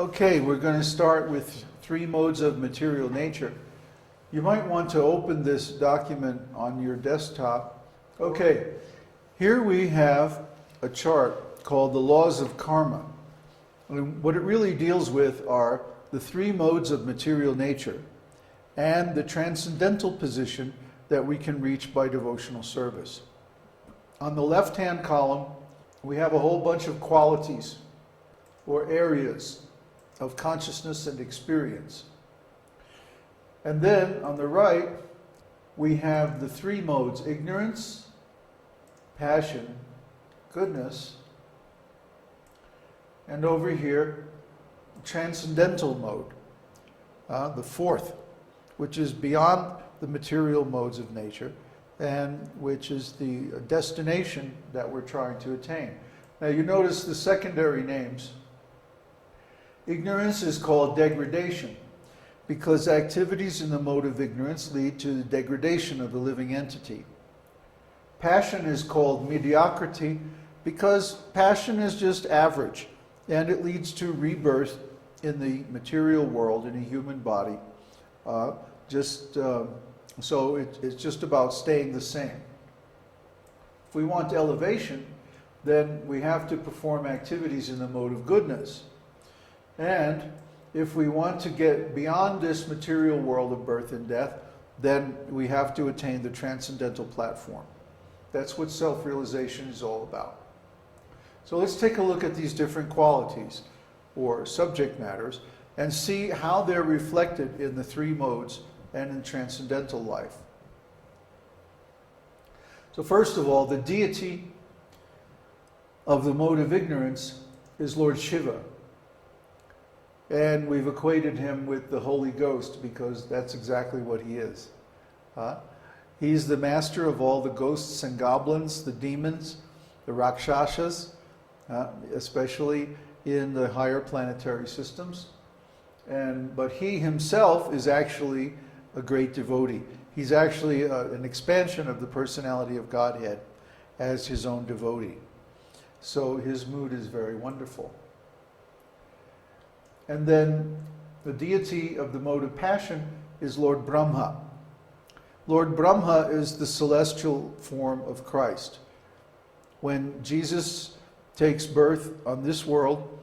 Okay, we're going to start with three modes of material nature. You might want to open this document on your desktop. Okay, here we have a chart called the Laws of Karma. And what it really deals with are the three modes of material nature and the transcendental position that we can reach by devotional service. On the left-hand column, we have a whole bunch of qualities or areas of consciousness and experience. And then on the right, we have the three modes: ignorance, passion, goodness, and over here, transcendental mode, the fourth, which is beyond the material modes of nature, and which is the destination that we're trying to attain. Now you notice the secondary names. Ignorance is called degradation, because activities in the mode of ignorance lead to the degradation of the living entity. Passion is called mediocrity, because passion is just average, and it leads to rebirth in the material world, in a human body. So it's just about staying the same. If we want elevation, then we have to perform activities in the mode of goodness. And if we want to get beyond this material world of birth and death, then we have to attain the transcendental platform. That's what self-realization is all about. So let's take a look at these different qualities or subject matters and see how they're reflected in the three modes and in transcendental life. So first of all, the deity of the mode of ignorance is Lord Shiva. And we've equated him with the Holy Ghost because that's exactly what he is. He's the master of all the ghosts and goblins, the demons, the rakshasas, especially in the higher planetary systems. But he himself is actually a great devotee. He's actually an expansion of the personality of Godhead as his own devotee. So his mood is very wonderful. And then the deity of the mode of passion is Lord Brahma. Lord Brahma is the celestial form of Christ. When Jesus takes birth on this world,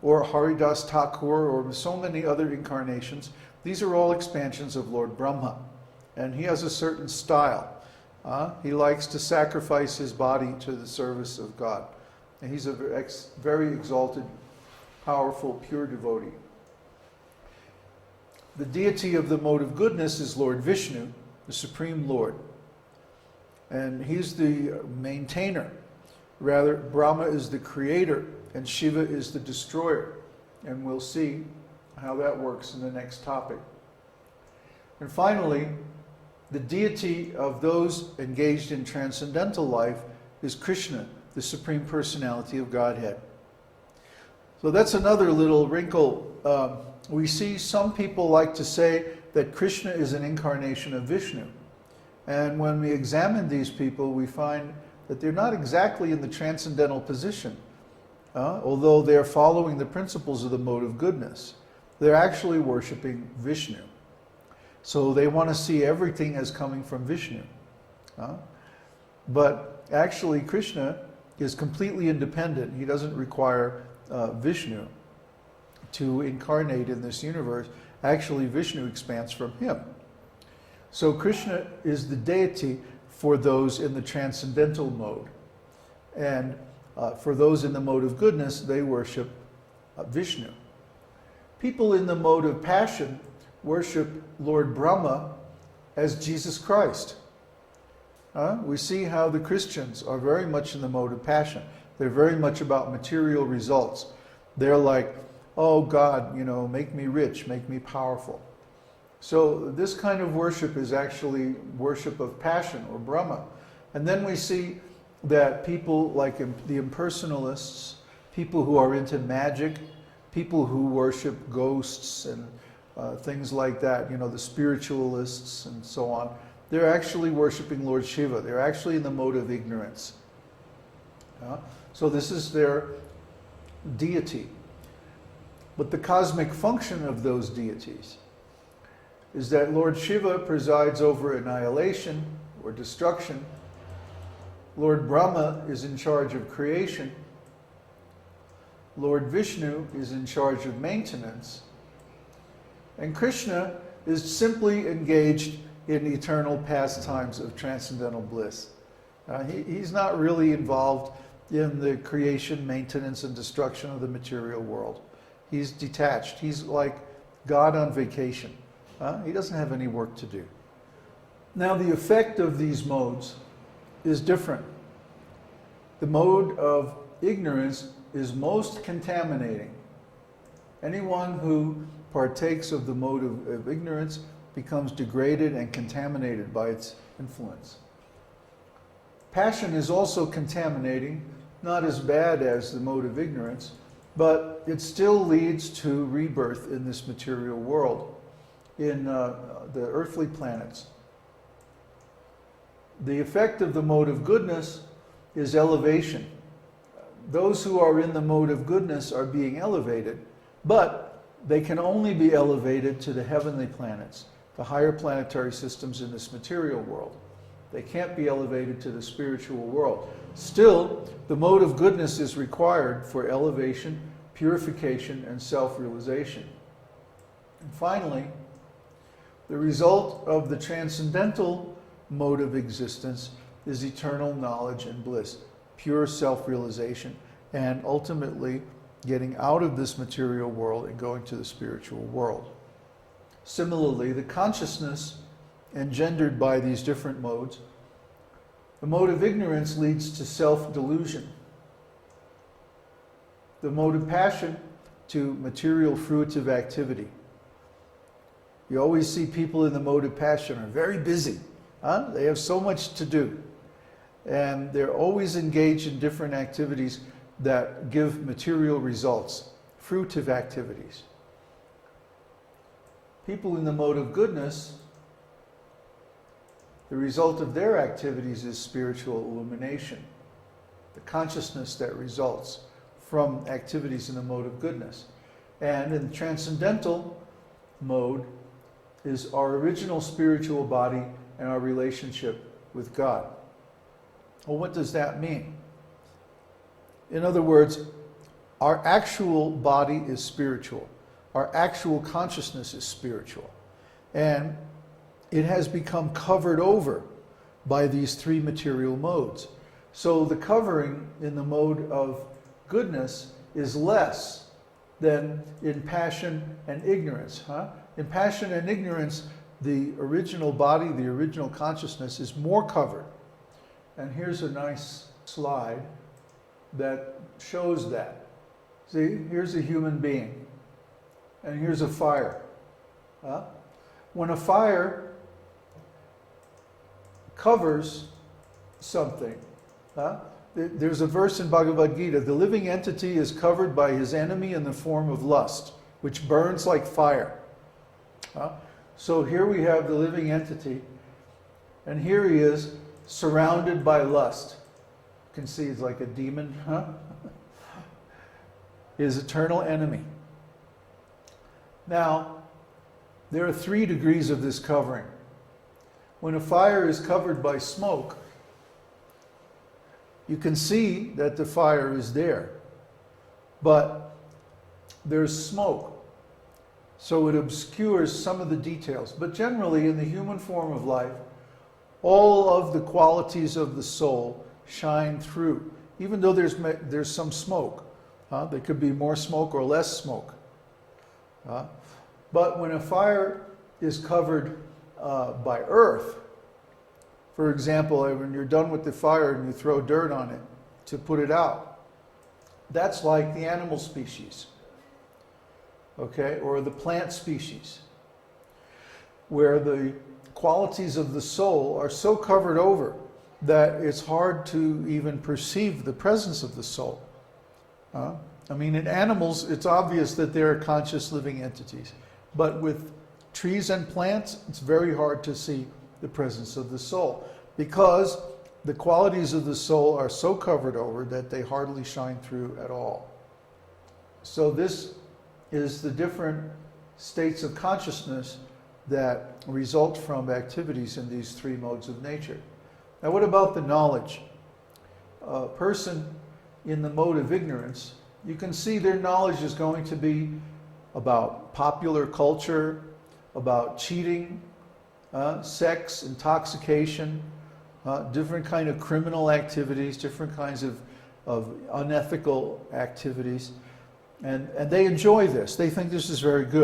or Haridas Thakur, or so many other incarnations, these are all expansions of Lord Brahma. And he has a certain style. He likes to sacrifice his body to the service of God. And he's a very exalted, powerful, pure devotee. The deity of the mode of goodness is Lord Vishnu, the Supreme Lord. And he's the maintainer. Rather, Brahma is the creator and Shiva is the destroyer. And we'll see how that works in the next topic. And finally, the deity of those engaged in transcendental life is Krishna, the Supreme Personality of Godhead. So that's another little wrinkle. We see some people like to say that Krishna is an incarnation of Vishnu. And when we examine these people, we find that they're not exactly in the transcendental position, although they're following the principles of the mode of goodness. They're actually worshiping Vishnu. So they want to see everything as coming from Vishnu. But actually Krishna is completely independent. He doesn't require Vishnu to incarnate in this universe. Actually, Vishnu expands from him. So Krishna is the deity for those in the transcendental mode. And for those in the mode of goodness, they worship Vishnu. People in the mode of passion worship Lord Brahma as Jesus Christ. We see how the Christians are very much in the mode of passion. They're very much about material results. They're like, oh God, make me rich, make me powerful. So this kind of worship is actually worship of passion or Brahma. And then we see that people like the impersonalists, people who are into magic, people who worship ghosts and things like that, the spiritualists and so on, they're actually worshiping Lord Shiva. They're actually in the mode of ignorance. So this is their deity. But the cosmic function of those deities is that Lord Shiva presides over annihilation or destruction. Lord Brahma is in charge of creation. Lord Vishnu is in charge of maintenance. And Krishna is simply engaged in eternal pastimes of transcendental bliss. He's not really involved in the creation, maintenance, and destruction of the material world. He's detached. He's like God on vacation. He doesn't have any work to do. Now, the effect of these modes is different. The mode of ignorance is most contaminating. Anyone who partakes of the mode of ignorance becomes degraded and contaminated by its influence. Passion is also contaminating, not as bad as the mode of ignorance, but it still leads to rebirth in this material world, in the earthly planets. The effect of the mode of goodness is elevation. Those who are in the mode of goodness are being elevated, but they can only be elevated to the heavenly planets, the higher planetary systems in this material world. They can't be elevated to the spiritual world. Still, the mode of goodness is required for elevation, purification, and self-realization. And finally, the result of the transcendental mode of existence is eternal knowledge and bliss, pure self-realization, and ultimately getting out of this material world and going to the spiritual world. Similarly, the consciousness engendered by these different modes, the mode of ignorance leads to self-delusion. The mode of passion to material fruitive activity. You always see people in the mode of passion are very busy. They have so much to do. And they're always engaged in different activities that give material results, fruitive activities. People in the mode of goodness, the result of their activities is spiritual illumination, the consciousness that results from activities in the mode of goodness. And in the transcendental mode is our original spiritual body and our relationship with God. Well, what does that mean? In other words, our actual body is spiritual. Our actual consciousness is spiritual. And it has become covered over by these three material modes. So the covering in the mode of goodness is less than in passion and ignorance. In passion and ignorance, the original body, the original consciousness is more covered. And here's a nice slide that shows that. See, here's a human being, and here's a fire. When a fire covers something, there's a verse in Bhagavad Gita, the living entity is covered by his enemy in the form of lust, which burns like fire. So here we have the living entity, and here he is surrounded by lust. You can see it's like a demon, his eternal enemy. Now, there are 3 degrees of this covering. When a fire is covered by smoke, you can see that the fire is there, but there's smoke. So it obscures some of the details. But generally, in the human form of life, all of the qualities of the soul shine through, even though there's some smoke. There could be more smoke or less smoke. But when a fire is covered by earth, for example, when you're done with the fire and you throw dirt on it to put it out, that's like the animal species, okay, or the plant species, where the qualities of the soul are so covered over that it's hard to even perceive the presence of the soul. I mean, in animals, it's obvious that they're conscious living entities. But with trees and plants, it's very hard to see the presence of the soul, because the qualities of the soul are so covered over that they hardly shine through at all. So this is the different states of consciousness that result from activities in these three modes of nature. Now, what about the knowledge? A person in the mode of ignorance, you can see their knowledge is going to be about popular culture, about cheating, sex, intoxication, different kind of criminal activities, different kinds of unethical activities. And they enjoy this. They think this is very good.